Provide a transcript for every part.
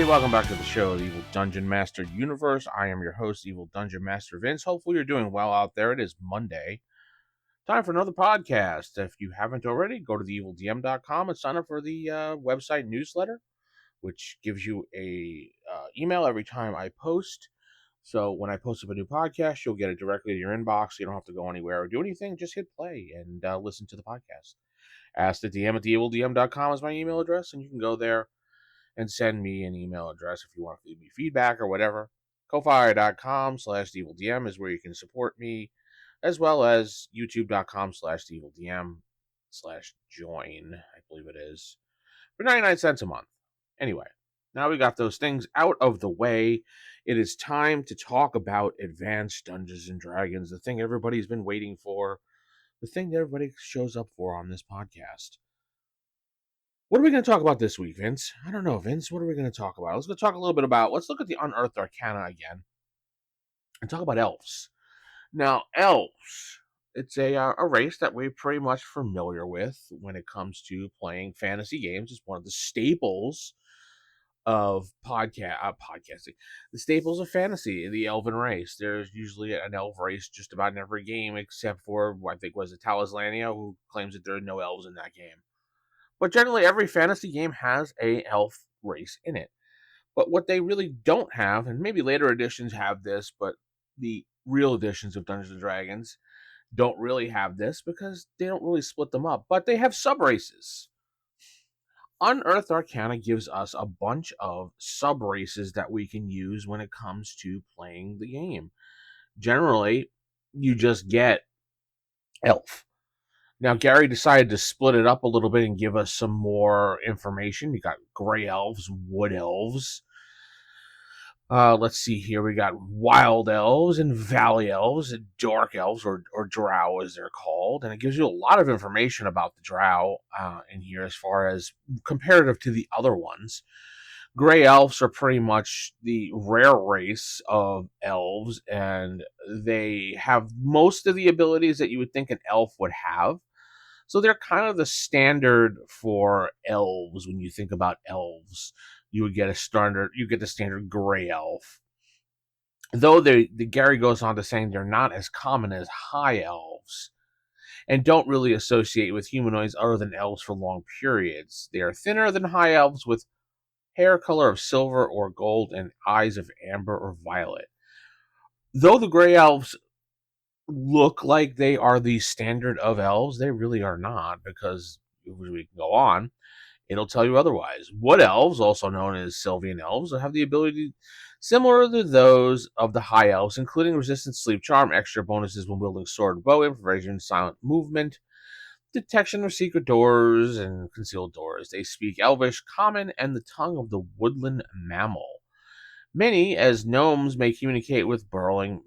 welcome back to the show, the Evil Dungeon Master Universe. I am your host, Evil Dungeon Master Vince. Hopefully you're doing well out there. It is Monday. Time for another podcast. If you haven't already, go to theevildm.com and sign up for the website newsletter, which gives you a email every time I post. So when I post up a new podcast, you'll get it directly to your inbox. You don't have to go anywhere or do anything. Just hit play and listen to the podcast. Ask the DM at theevildm.com is my email address, and you can go there and send me an email address if you want to leave me feedback or whatever. Ko-fi.com/theevildm is where you can support me, as well as youtube.com/theevildm/join, I believe it is, for 99 cents a month. Anyway, now we got those things out of the way. It is time to talk about Advanced Dungeons and Dragons, the thing everybody's been waiting for, the thing that everybody shows up for on this podcast. What are we going to talk about this week, Vince? I don't know, Vince. What are we going to talk about? Let's talk a little bit about, let's look at the Unearthed Arcana again and talk about elves. Now, elves, it's a race that we're pretty much familiar with when it comes to playing fantasy games. It's one of the staples of podcasting. The staples of fantasy, the elven race. There's usually an elf race just about in every game, except for, I think, was it Talismania, who claims that there are no elves in that game. But generally, every fantasy game has a elf race in it. But what they really don't have, and maybe later editions have this, but the real editions of Dungeons & Dragons don't really have this because they don't really split them up. But they have subraces. Unearthed Arcana gives us a bunch of subraces that we can use when it comes to playing the game. Generally, you just get elf. Now, Gary decided to split it up a little bit and give us some more information. You got Gray Elves, Wood Elves. Let's see here. We got Wild Elves and Valley Elves, and Dark Elves, or Drow as they're called. And it gives you a lot of information about the Drow in here as far as comparative to the other ones. Gray Elves are pretty much the rare race of elves, and they have most of the abilities that you would think an elf would have. So they're kind of the standard for elves. When you think about elves, you would get the standard gray elf. Though the Gary goes on to saying they're not as common as high elves, and don't really associate with humanoids other than elves for long periods. They are thinner than high elves with hair color of silver or gold and eyes of amber or violet. Though the gray elves look like they are the standard of elves, they really are not, because we can go on, it'll tell you otherwise. Wood Elves, also known as Sylvan Elves, have the ability similar to those of the High Elves, including resistance, sleep charm, extra bonuses when wielding sword and bow, improvisation, silent movement, detection of secret doors and concealed doors. They speak Elvish, Common, and the tongue of the woodland mammal. Many, as gnomes, may communicate with burrowing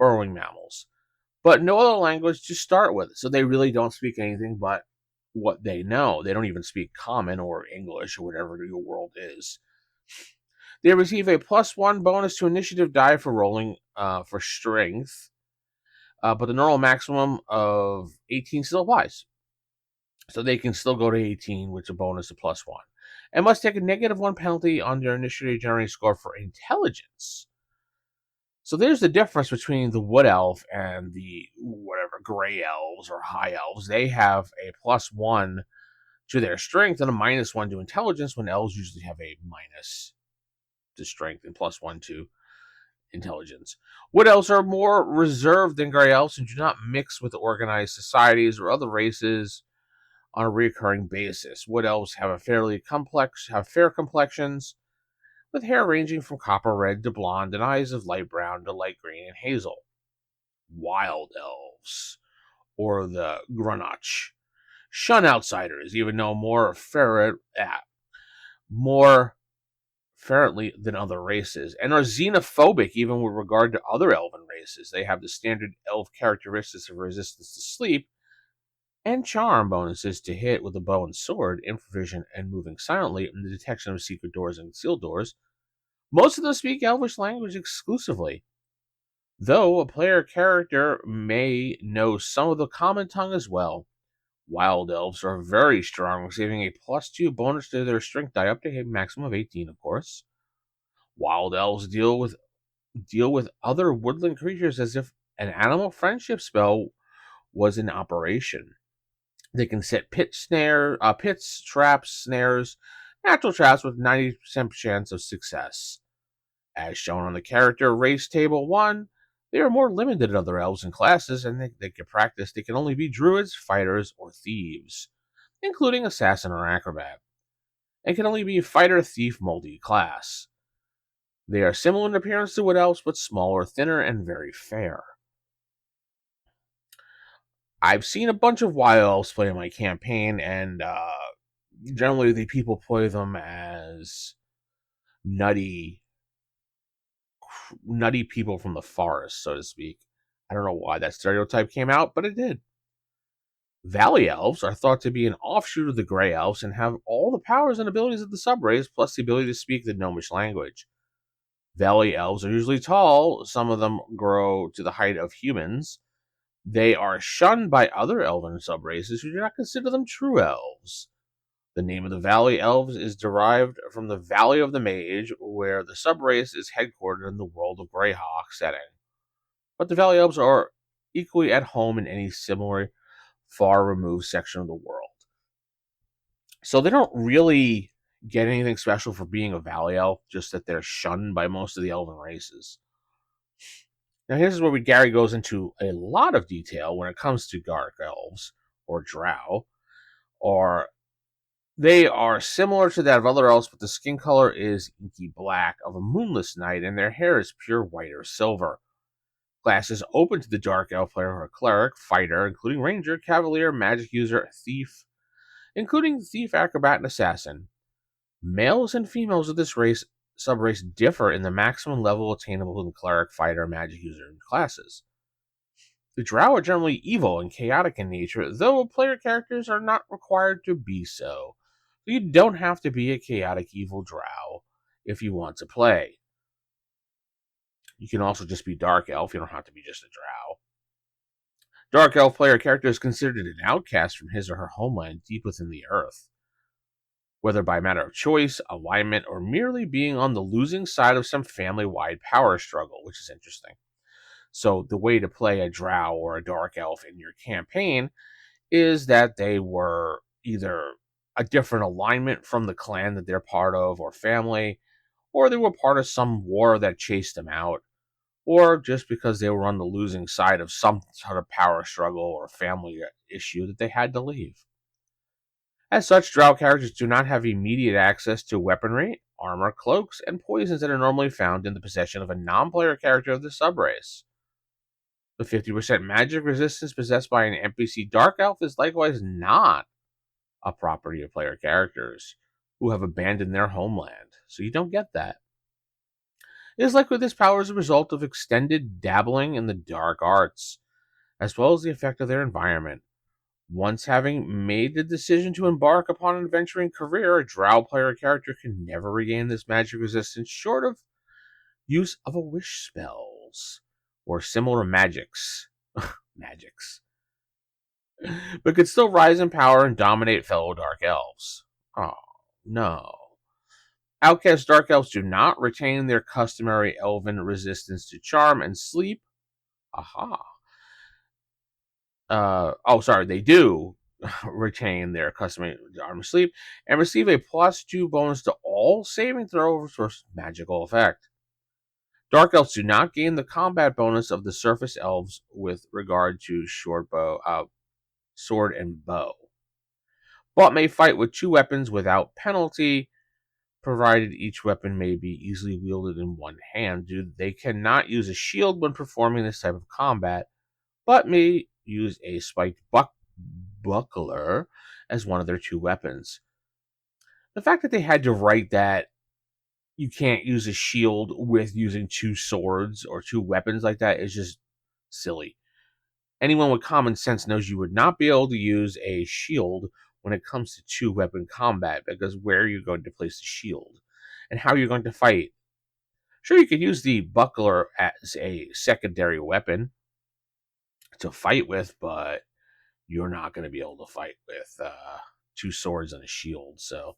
mammals, but no other language to start with. So they really don't speak anything but what they know. They don't even speak Common or English or whatever your world is. They receive a +1 bonus to initiative die for rolling for strength, but the normal maximum of 18 still applies. So they can still go to 18 with a bonus of +1. And must take a -1 penalty on their initiative generating score for intelligence. So there's the difference between the Wood Elf and the whatever Gray Elves or High Elves. They have a +1 to their strength and a -1 to intelligence, when elves usually have a minus to strength and +1 to intelligence. Wood Elves are more reserved than Gray Elves and do not mix with organized societies or other races on a recurring basis. Wood Elves have fair complexions, with hair ranging from copper red to blonde and eyes of light brown to light green and hazel. Wild Elves, or the Grugach, shun outsiders, even though more fervently than other races, and are xenophobic even with regard to other elven races. They have the standard elf characteristics of resistance to sleep and charm bonuses to hit with a bow and sword, improvisation, and moving silently, and the detection of secret doors and concealed doors. Most of them speak Elvish language exclusively, though a player character may know some of the common tongue as well. Wild Elves are very strong, receiving a +2 bonus to their strength die up to a maximum of 18, of course. Wild Elves deal with other woodland creatures as if an animal friendship spell was in operation. They can set pits, traps, snares, natural traps with 90% chance of success. As shown on the character race table 1, they are more limited than other elves and classes, and they can practice. They can only be druids, fighters, or thieves, including assassin or acrobat, and can only be fighter, thief, multi-class. They are similar in appearance to wood elves, but smaller, thinner, and very fair. I've seen a bunch of wild elves play in my campaign, and generally the people play them as nutty people from the forest, so to speak. I don't know why that stereotype came out, but it did. Valley Elves are thought to be an offshoot of the Gray Elves and have all the powers and abilities of the subrace, plus the ability to speak the Gnomish language. Valley Elves are usually tall, some of them grow to the height of humans. They are shunned by other elven subraces who do not consider them true elves. The name of the Valley Elves is derived from the Valley of the Mage, where the subrace is headquartered in the world of Greyhawk setting. But the Valley Elves are equally at home in any similar far removed section of the world. So they don't really get anything special for being a Valley Elf, just that they're shunned by most of the elven races. Now here's where Gary goes into a lot of detail when it comes to Dark Elves, or Drow, or they are similar to that of other elves, but the skin color is inky black of a moonless night, and their hair is pure white or silver. Classes open to the Dark Elf player are cleric, fighter, including ranger, cavalier, magic user, thief, including thief, acrobat, and assassin. Males and females of this subrace differ in the maximum level attainable in cleric, fighter, magic user, and classes. The Drow are generally evil and chaotic in nature, though player characters are not required to be so. You don't have to be a chaotic evil Drow if you want to play. You can also just be Dark Elf, you don't have to be just a Drow. Dark Elf player character is considered an outcast from his or her homeland deep within the earth. Whether by matter of choice, alignment, or merely being on the losing side of some family-wide power struggle, which is interesting. So the way to play a Drow or a Dark Elf in your campaign is that they were either a different alignment from the clan that they're part of or family, or they were part of some war that chased them out, or just because they were on the losing side of some sort of power struggle or family issue that they had to leave. As such, Drow characters do not have immediate access to weaponry, armor, cloaks, and poisons that are normally found in the possession of a non-player character of the subrace. The 50% magic resistance possessed by an NPC Dark Elf is likewise not a property of player characters who have abandoned their homeland, so you don't get that. It is likely this power is a result of extended dabbling in the dark arts, as well as the effect of their environment. Once having made the decision to embark upon an adventuring career, a Drow player character can never regain this magic resistance short of use of a wish spells or similar magics. magics. But could still rise in power and dominate fellow Dark Elves. Oh, no. Outcast Dark Elves do not retain their customary elven resistance to charm and sleep. Aha. They do retain their customary charm and sleep and receive a +2 bonus to all saving throws for magical effect. Dark Elves do not gain the combat bonus of the surface elves with regard to sword and bow, but may fight with 2 weapons without penalty, provided each weapon may be easily wielded in one hand. They cannot use a shield when performing this type of combat, but may use a spiked buckler as one of their 2 weapons. The fact that they had to write that you can't use a shield with using 2 swords or 2 weapons like that is just silly. Anyone with common sense knows you would not be able to use a shield when it comes to 2-weapon combat, because where are you going to place the shield? And how are you going to fight? Sure, you could use the buckler as a secondary weapon to fight with, but you're not going to be able to fight with 2 swords and a shield. So,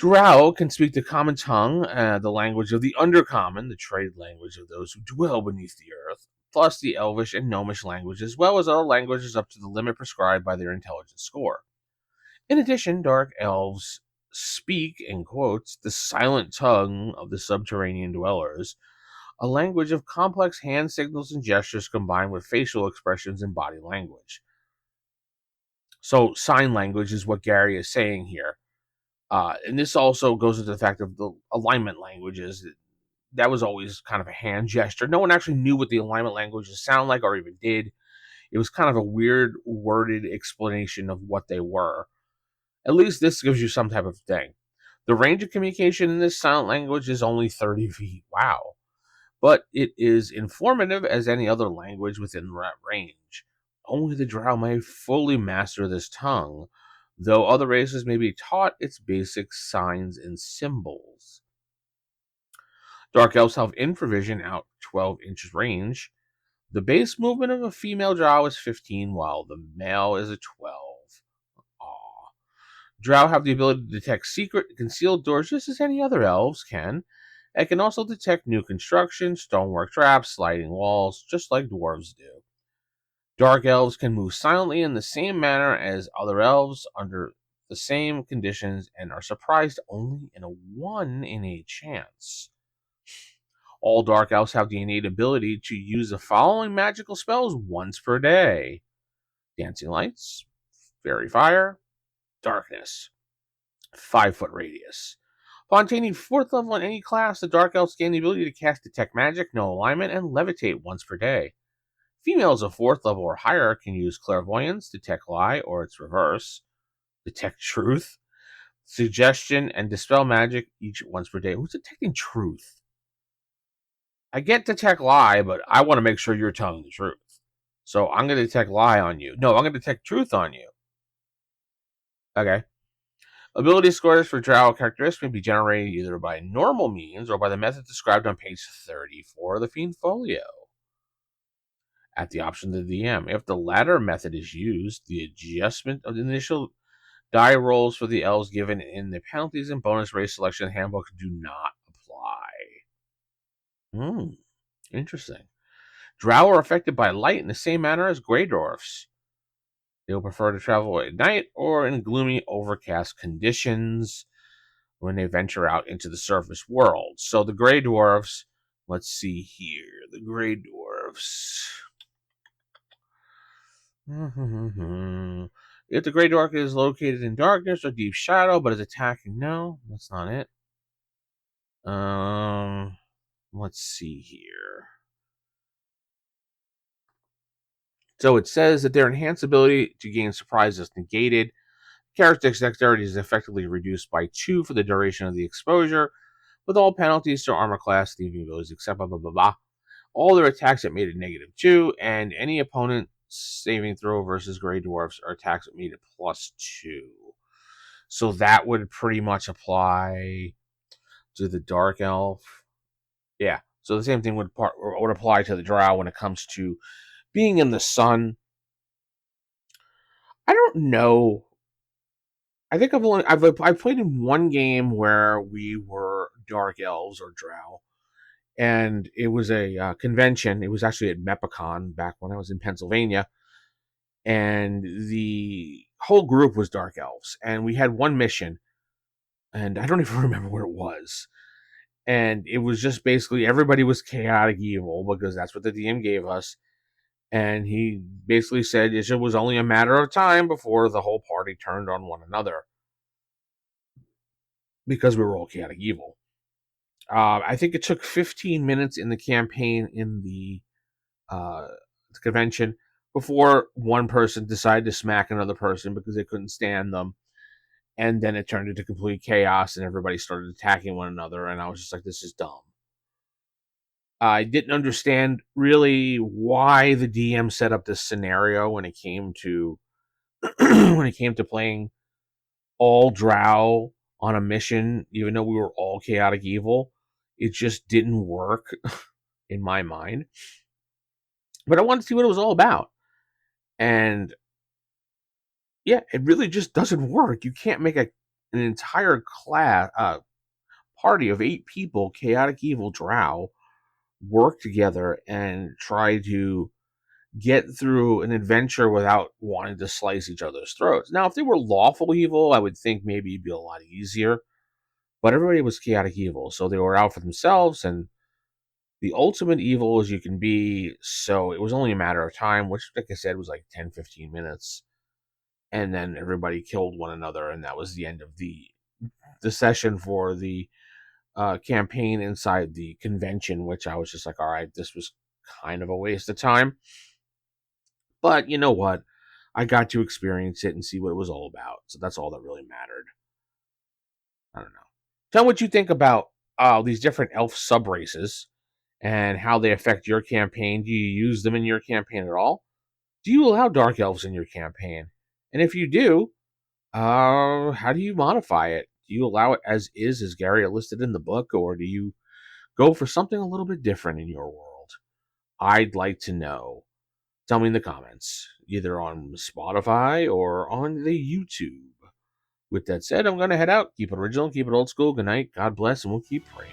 Drow can speak the common tongue, the language of the undercommon, the trade language of those who dwell beneath the earth, plus the Elvish and Gnomish language, as well as other languages up to the limit prescribed by their intelligence score. In addition, Dark Elves speak, in quotes, the silent tongue of the subterranean dwellers, a language of complex hand signals and gestures combined with facial expressions and body language. So, sign language is what Gary is saying here. And this also goes into the fact of the alignment languages. That was always kind of a hand gesture. No one actually knew what the alignment languages sound like or even did. It was kind of a weird worded explanation of what they were. At least this gives you some type of thing. The range of communication in this silent language is only 30 feet. Wow. But it is informative as any other language within that range. Only the Drow may fully master this tongue, though other races may be taught its basic signs and symbols. Dark Elves have infravision out 12 inches range. The base movement of a female Drow is 15, while the male is a 12. Aww. Drow have the ability to detect secret concealed doors just as any other elves can, and can also detect new construction, stonework traps, sliding walls, just like dwarves do. Dark elves can move silently in the same manner as other elves under the same conditions and are surprised only in a 1 in 8 chance. All dark elves have the innate ability to use the following magical spells once per day: dancing lights, fairy fire, darkness, 5-foot radius. Upon attaining 4th level in any class, the Dark Elves gain the ability to cast Detect Magic, Know Alignment, and Levitate once per day. Females of 4th level or higher can use Clairvoyance, Detect Lie, or its reverse, Detect Truth, Suggestion, and Dispel Magic each once per day. Who's detecting truth? I get Detect Lie, but I want to make sure you're telling the truth. So I'm going to Detect Lie on you. No, I'm going to Detect Truth on you. Okay. Ability scores for Drow characteristics may be generated either by normal means or by the method described on page 34 of the Fiend Folio. At the option of the DM, if the latter method is used, the adjustment of the initial die rolls for the elves given in the penalties and bonus race selection handbook do not apply. Interesting. Drow are affected by light in the same manner as Grey Dwarfs. They will prefer to travel at night or in gloomy, overcast conditions when they venture out into the surface world. So the Grey Dwarfs, let's see here. The Grey Dwarfs. If the Grey Dwarf is located in darkness or deep shadow but is attacking, no, that's not it. Let's see here. So it says that their enhanced ability to gain surprise is negated. Character's dexterity is effectively reduced by 2 for the duration of the exposure, with all penalties to armor class, thieving abilities, except blah blah blah blah. All their attacks at made it -2, and any opponent saving throw versus Grey Dwarfs are attacks at made it +2. So that would pretty much apply to the Dark Elf. Yeah, so the same thing would apply to the Drow when it comes to being in the sun. I don't know. I think I've played in one game where we were Dark Elves or Drow, and it was a convention. It was actually at Mepicon back when I was in Pennsylvania, and the whole group was Dark Elves, and we had one mission, and I don't even remember what it was. And it was just basically everybody was chaotic evil because that's what the DM gave us. And he basically said it was only a matter of time before the whole party turned on one another because we were all chaotic evil. I think it took 15 minutes in the campaign in the convention before one person decided to smack another person because they couldn't stand them. And then it turned into complete chaos and everybody started attacking one another. And I was just like, this is dumb. I didn't understand really why the DM set up this scenario when it came to playing all Drow on a mission, even though we were all chaotic evil. It just didn't work in my mind. But I wanted to see what it was all about. And yeah, it really just doesn't work. You can't make a an entire party of 8 people, chaotic evil Drow, work together and try to get through an adventure without wanting to slice each other's throats. Now, if they were lawful evil, I would think maybe it'd be a lot easier. But everybody was chaotic evil, so they were out for themselves, and the ultimate evil as you can be. So it was only a matter of time, which, like I said, was like 10, 15 minutes. And then everybody killed one another, and that was the end of the session for the campaign inside the convention, which I was just like, all right, this was kind of a waste of time. But you know what? I got to experience it and see what it was all about. So that's all that really mattered. I don't know. Tell me what you think about these different elf subraces and how they affect your campaign. Do you use them in your campaign at all? Do you allow dark elves in your campaign? And if you do, how do you modify it? Do you allow it as Gary listed in the book, or do you go for something a little bit different in your world? I'd like to know. Tell me in the comments, either on Spotify or on the YouTube. With that said, I'm going to head out. Keep it original, keep it old school. Good night. God bless, and we'll keep praying.